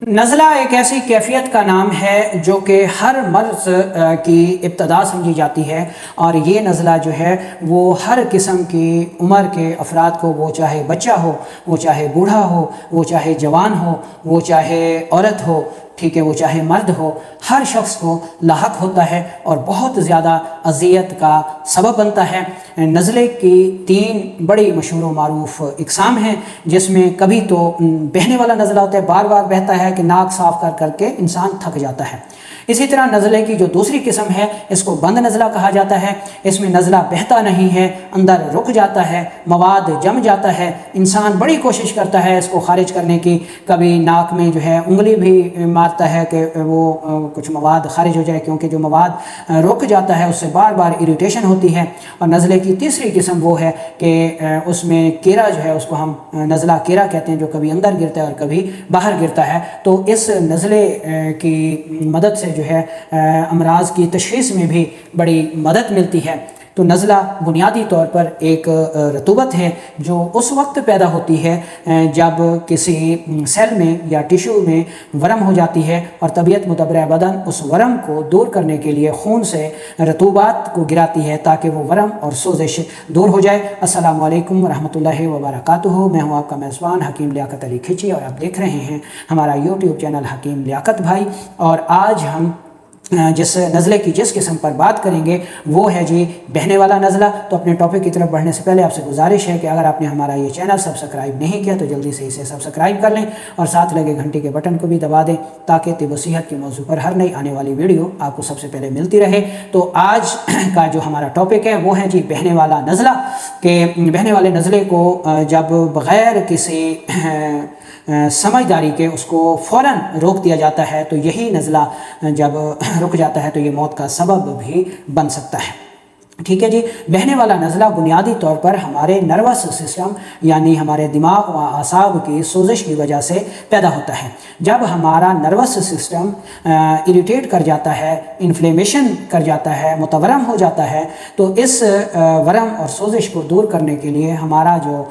نزلہ ایک ایسی کیفیت کا نام ہے جو کہ ہر مرض کی ابتدا سمجھی جاتی ہے، اور یہ نزلہ جو ہے وہ ہر قسم کی عمر کے افراد کو، وہ چاہے بچہ ہو، وہ چاہے بوڑھا ہو، وہ چاہے جوان ہو، وہ چاہے عورت ہو، ٹھیک ہے، وہ چاہے مرد ہو، ہر شخص کو لاحق ہوتا ہے اور بہت زیادہ اذیت کا سبب بنتا ہے۔ نزلے کی 3 بڑی مشہور و معروف اقسام ہیں، جس میں کبھی تو بہنے والا نزلہ ہوتا ہے، بار بار بہتا ہے کہ ناک صاف کر کر کے انسان تھک جاتا ہے۔ اسی طرح نزلے کی جو دوسری قسم ہے، اس کو بند نزلہ کہا جاتا ہے۔ اس میں نزلہ بہتا نہیں ہے، اندر رک جاتا ہے، مواد جم جاتا ہے، انسان بڑی کوشش کرتا ہے اس کو خارج کرنے کی، کبھی ناک میں جو ہے انگلی بھی مارتا ہے کہ وہ کچھ مواد خارج ہو جائے، کیونکہ جو مواد رک جاتا ہے اس سے بار بار اریٹیشن ہوتی ہے۔ اور نزلے کی تیسری قسم وہ ہے کہ اس میں کیرا جو ہے، اس کو ہم نزلہ کیرا کہتے ہیں، جو کبھی اندر گرتا ہے اور کبھی باہر گرتا ہے۔ تو اس نزلے کی مدد سے جو ہے امراض کی تشخیص میں بھی بڑی مدد ملتی ہے۔ تو نزلہ بنیادی طور پر ایک رطوبت ہے جو اس وقت پیدا ہوتی ہے جب کسی سیل میں یا ٹیشو میں ورم ہو جاتی ہے، اور طبیعت مدبرہ بدن اس ورم کو دور کرنے کے لیے خون سے رطوبات کو گراتی ہے تاکہ وہ ورم اور سوزش دور ہو جائے۔ السلام علیکم ورحمۃ اللہ وبرکاتہ، میں ہوں آپ کا میزبان حکیم لیاقت علی کھچی، اور آپ دیکھ رہے ہیں ہمارا یوٹیوب چینل حکیم لیاقت بھائی۔ اور آج ہم جس نزلے کی جس قسم پر بات کریں گے وہ ہے جی بہنے والا نزلہ۔ تو اپنے ٹاپک کی طرف بڑھنے سے پہلے آپ سے گزارش ہے کہ اگر آپ نے ہمارا یہ چینل سبسکرائب نہیں کیا تو جلدی سے اسے سبسکرائب کر لیں، اور ساتھ لگے گھنٹی کے بٹن کو بھی دبا دیں تاکہ طب و صحت کے موضوع پر ہر نئی آنے والی ویڈیو آپ کو سب سے پہلے ملتی رہے۔ تو آج کا جو ہمارا ٹاپک ہے وہ ہے جی بہنے والا نزلہ، کہ بہنے والے نزلے کو جب بغیر کسی سمجھداری کے اس کو فوراً روک دیا جاتا ہے تو یہی نزلہ جب رک جاتا ہے تو یہ موت کا سبب بھی بن سکتا ہے۔ ٹھیک ہے جی، بہنے والا نزلہ بنیادی طور پر ہمارے نروس سسٹم یعنی ہمارے دماغ و اعصاب کی سوزش کی وجہ سے پیدا ہوتا ہے۔ جب ہمارا نروس سسٹم اریٹیٹ کر جاتا ہے، انفلیمیشن کر جاتا ہے، متورم ہو جاتا ہے، تو اس ورم اور سوزش کو دور کرنے کے لیے ہمارا جو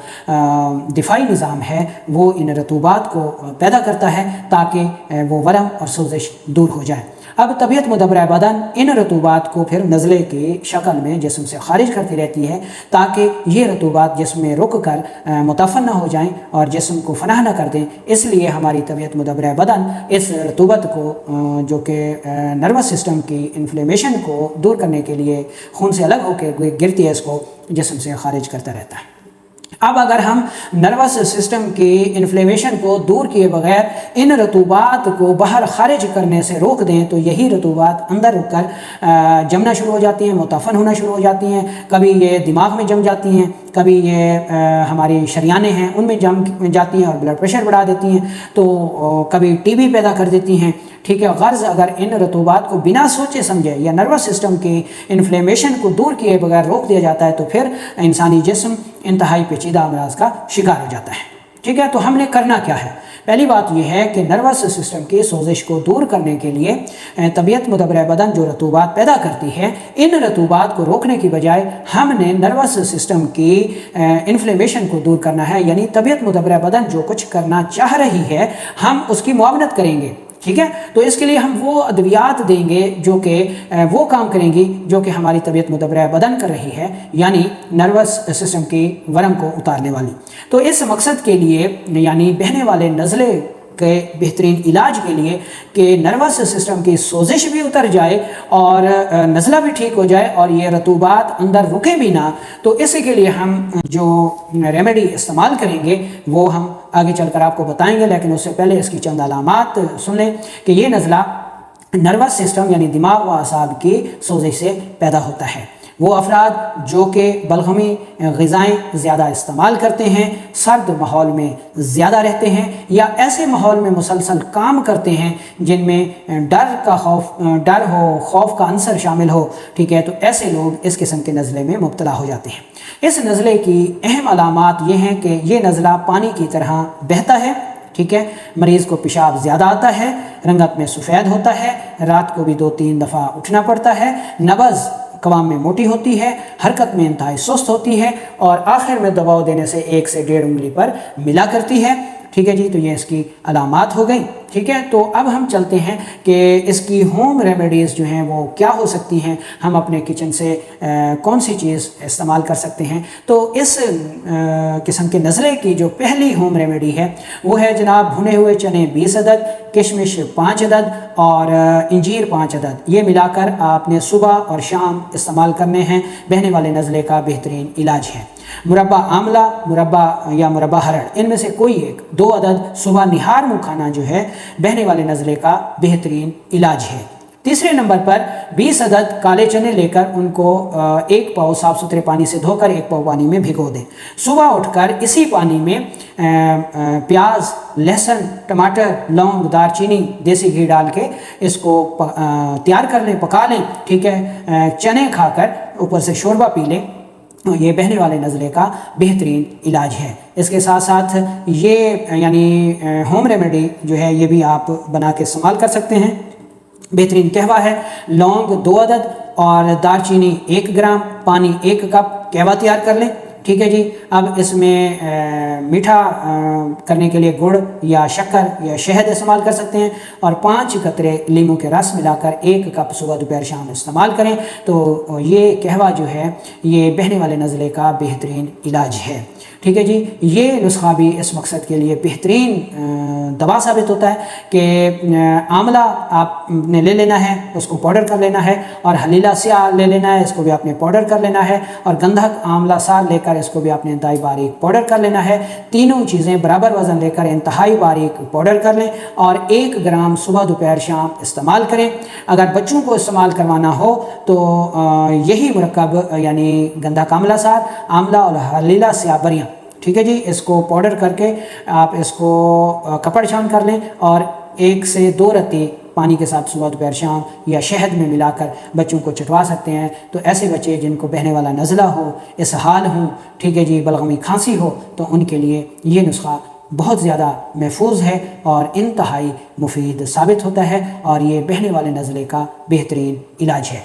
دفاعی نظام ہے وہ ان رطوبات کو پیدا کرتا ہے تاکہ وہ ورم اور سوزش دور ہو جائے۔ اب طبیعت مدبرہ بدن ان رطوبات کو پھر نزلے کی شکل میں جسم سے خارج کرتی رہتی ہے تاکہ یہ رطوبات جسم میں رک کر متفن نہ ہو جائیں اور جسم کو فنا نہ کر دیں۔ اس لیے ہماری طبیعت مدبرہ بدن اس رطوبت کو جو کہ نروس سسٹم کی انفلیمیشن کو دور کرنے کے لیے خون سے الگ ہو کے گرتی ہے، اس کو جسم سے خارج کرتا رہتا ہے۔ اب اگر ہم نروس سسٹم کی انفلیمیشن کو دور کیے بغیر ان رطوبات کو باہر خارج کرنے سے روک دیں تو یہی رطوبات اندر رک کر جمنا شروع ہو جاتی ہیں، متفن ہونا شروع ہو جاتی ہیں۔ کبھی یہ دماغ میں جم جاتی ہیں، کبھی یہ ہماری شریانیں ہیں ان میں جم جاتی ہیں اور بلڈ پریشر بڑھا دیتی ہیں، تو کبھی ٹی بی پیدا کر دیتی ہیں۔ ٹھیک ہے، غرض اگر ان رطوبات کو بنا سوچے سمجھے یا نروس سسٹم کی انفلیمیشن کو دور کیے بغیر روک دیا جاتا ہے تو پھر انسانی جسم انتہائی پیچیدہ امراض کا شکار ہو جاتا ہے۔ ٹھیک ہے، تو ہم نے کرنا کیا ہے؟ پہلی بات یہ ہے کہ نروس سسٹم کی سوزش کو دور کرنے کے لیے طبیعت مدبرہ بدن جو رطوبات پیدا کرتی ہے، ان رطوبات کو روکنے کی بجائے ہم نے نروس سسٹم کی انفلیمیشن کو دور کرنا ہے، یعنی طبیعت مدبرہ بدن جو کچھ کرنا چاہ رہی ہے ہم اس کی معاونت کریں گے۔ ٹھیک ہے، تو اس کے لیے ہم وہ ادویات دیں گے جو کہ وہ کام کریں گی جو کہ ہماری طبیعت مدبرہ بدن کر رہی ہے، یعنی نروس سسٹم کی ورم کو اتارنے والی۔ تو اس مقصد کے لیے یعنی بہنے والے نزلے کے بہترین علاج کے لیے کہ نروس سسٹم کی سوزش بھی اتر جائے اور نزلہ بھی ٹھیک ہو جائے اور یہ رطوبات اندر رکے بھی نہ، تو اسی کے لیے ہم جو ریمیڈی استعمال کریں گے وہ ہم آگے چل کر آپ کو بتائیں گے، لیکن اس سے پہلے اس کی چند علامات سن لیں کہ یہ نزلہ نروس سسٹم یعنی دماغ و اعصاب کی سوزش سے پیدا ہوتا ہے۔ وہ افراد جو کہ بلغمی غذائیں زیادہ استعمال کرتے ہیں، سرد ماحول میں زیادہ رہتے ہیں، یا ایسے ماحول میں مسلسل کام کرتے ہیں جن میں ڈر ہو، خوف کا عنصر شامل ہو، ٹھیک ہے، تو ایسے لوگ اس قسم کے نزلے میں مبتلا ہو جاتے ہیں۔ اس نزلے کی اہم علامات یہ ہیں کہ یہ نزلہ پانی کی طرح بہتا ہے، ٹھیک ہے، مریض کو پیشاب زیادہ آتا ہے، رنگت میں سفید ہوتا ہے، رات کو بھی 2-3 دفعہ اٹھنا پڑتا ہے، نبض قوام میں موٹی ہوتی ہے، حرکت میں انتہائی سست ہوتی ہے، اور آخر میں دباؤ دینے سے 1 سے 1.5 انگلی پر ملا کرتی ہے۔ ٹھیک ہے جی, تو یہ اس کی علامات ہو گئی. ٹھیک ہے, تو اب ہم چلتے ہیں کہ اس کی ہوم ریمیڈیز جو ہیں وہ کیا ہو سکتی ہیں, ہم اپنے کچن سے کون سی چیز استعمال کر سکتے ہیں. تو اس قسم کے نزلے کی جو پہلی ہوم ریمیڈی ہے وہ ہے جناب بھنے ہوئے چنے 20 عدد, کشمش 5 عدد اور انجیر 5 عدد. یہ ملا کر آپ نے صبح اور شام استعمال کرنے ہیں, بہنے والے نزلے کا بہترین علاج ہے. مربع آملہ, مربع یا مربع ہرڑ, ان میں سے کوئی ایک 2 عدد صبح نہار منہ کھانا جو ہے بہنے والے نزلے کا بہترین علاج ہے. تیسرے نمبر پر 20 عدد کالے چنے لے کر ان کو 1 پاؤ صاف ستھرے پانی سے دھو کر 1 پاؤ پانی میں بھگو دیں. صبح اٹھ کر اسی پانی میں پیاز, لہسن, ٹماٹر, لونگ, دار چینی, دیسی گھی ڈال کے اس کو تیار کر لیں, پکا لیں. ٹھیک ہے, چنے کھا کر اوپر سے شوربہ پی لیں. یہ بہنے والے نزلے کا بہترین علاج ہے. اس کے ساتھ ساتھ یہ یعنی ہوم ریمیڈی جو ہے یہ بھی آپ بنا کے استعمال کر سکتے ہیں. بہترین قہوہ ہے, لونگ 2 عدد اور دار چینی 1 گرام, پانی 1 کپ, قہوہ تیار کر لیں. ٹھیک ہے جی, اب اس میں میٹھا کرنے کے لیے گڑ یا شکر یا شہد استعمال کر سکتے ہیں اور 5 قطرے لیموں کے رس ملا کر 1 کپ صبح دوپہر شام استعمال کریں. تو یہ قہوہ جو ہے یہ بہنے والے نزلے کا بہترین علاج ہے. ٹھیک ہے جی, یہ نسخہ بھی اس مقصد کے لیے بہترین دوا ثابت ہوتا ہے کہ آملہ آپ نے لے لینا ہے, اس کو پاؤڈر کر لینا ہے, اور حلیلہ سیاہ لے لینا ہے, اس کو بھی آپ نے پاؤڈر کر لینا ہے, اور گندھک آملہ سار لے کر اس کو بھی آپ نے انتہائی باریک پاؤڈر کر لینا ہے. تینوں چیزیں برابر وزن لے کر انتہائی باریک پاؤڈر کر لیں اور 1 گرام صبح دوپہر شام استعمال کریں. اگر بچوں کو استعمال کروانا ہو تو یہی مرکب یعنی گندھک آملہ سار, آملہ اور حلیلہ سیاہ بریاں, ٹھیک ہے جی, اس کو پاؤڈر کر کے آپ اس کو کپڑ چھان کر لیں اور 1 سے 2 رتی پانی کے ساتھ صبح دوپہر شام یا شہد میں ملا کر بچوں کو چٹوا سکتے ہیں. تو ایسے بچے جن کو بہنے والا نزلہ ہو, اسہال ہوں, ٹھیک ہے جی, بلغمی کھانسی ہو, تو ان کے لیے یہ نسخہ بہت زیادہ محفوظ ہے اور انتہائی مفید ثابت ہوتا ہے, اور یہ بہنے والے نزلے کا بہترین علاج ہے.